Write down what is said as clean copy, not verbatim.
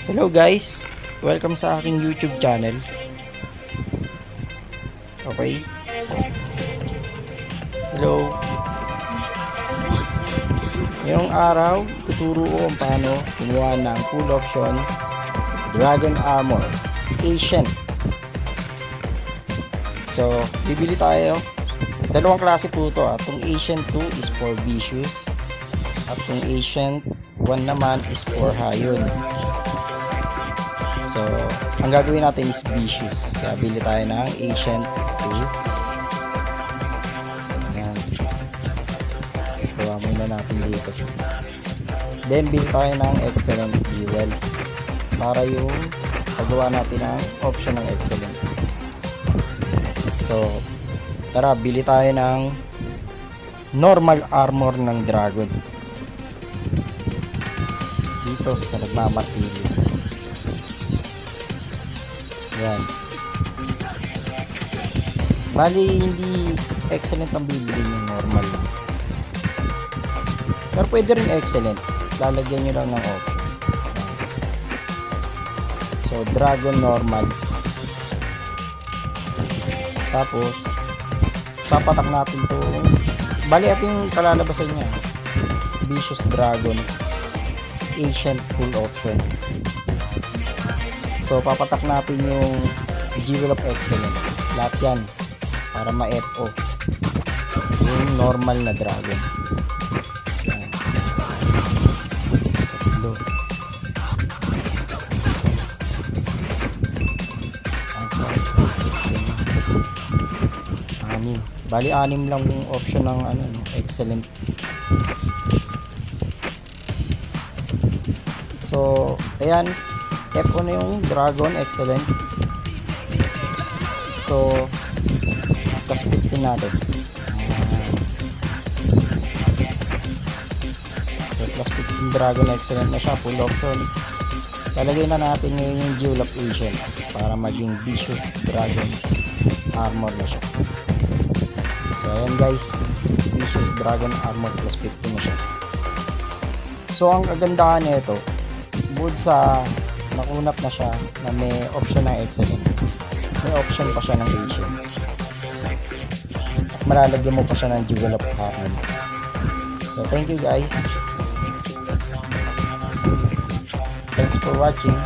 Hello guys, welcome sa aking YouTube channel. Okay. Hello. Ngayong araw, tuturo ko kung paano kumuha ng full option Dragon Armor Ancient. So, bibili tayo. Dalawang klase po ito. Itong Ancient 2 is for Vicious. At itong Ancient 1 naman is for Hayon. So, ang gagawin natin is Vicious. Kaya bili tayo ng Ancient 2. Ayan. Gawa muna natin dito. Then, bili tayo ng Excellent Jewels. Para yung paggawa natin ng option ng Excellent. So, tara, bili tayo ng normal armor ng dragon. Dito sa nagmamartilyo. Yan. Bali, hindi excellent ang bibili yung normal. Pero pwede rin excellent. Lalagyan nyo lang ng option. So, dragon normal. Tapos, papatak natin to. Bali, ito yung kalalabasan niya. Vicious Dragon Ancient full option. So, papatak natin yung Jewel of Excellence. Lahat yan. Para ma-FO. Yung normal na dragon. Bali, 6 lang yung option ng excellent. So, ayan. FO na yung dragon, excellent. So, plus 15 natin. So, plus 15 dragon, excellent na siya. Full option. Lalagay na natin ngayon yung Jewel of Ancient para maging Vicious Dragon Armor na siya. So, ayan guys, Vicious Dragon Armor plus 15 na siya. So, ang kagandahan nito, bukod sa nakunat na siya na may option ng excellent, may option pa siya ng ancient. At malalagyan mo pa siya ng Jewel of Armor. So, thank you guys. Thanks for watching.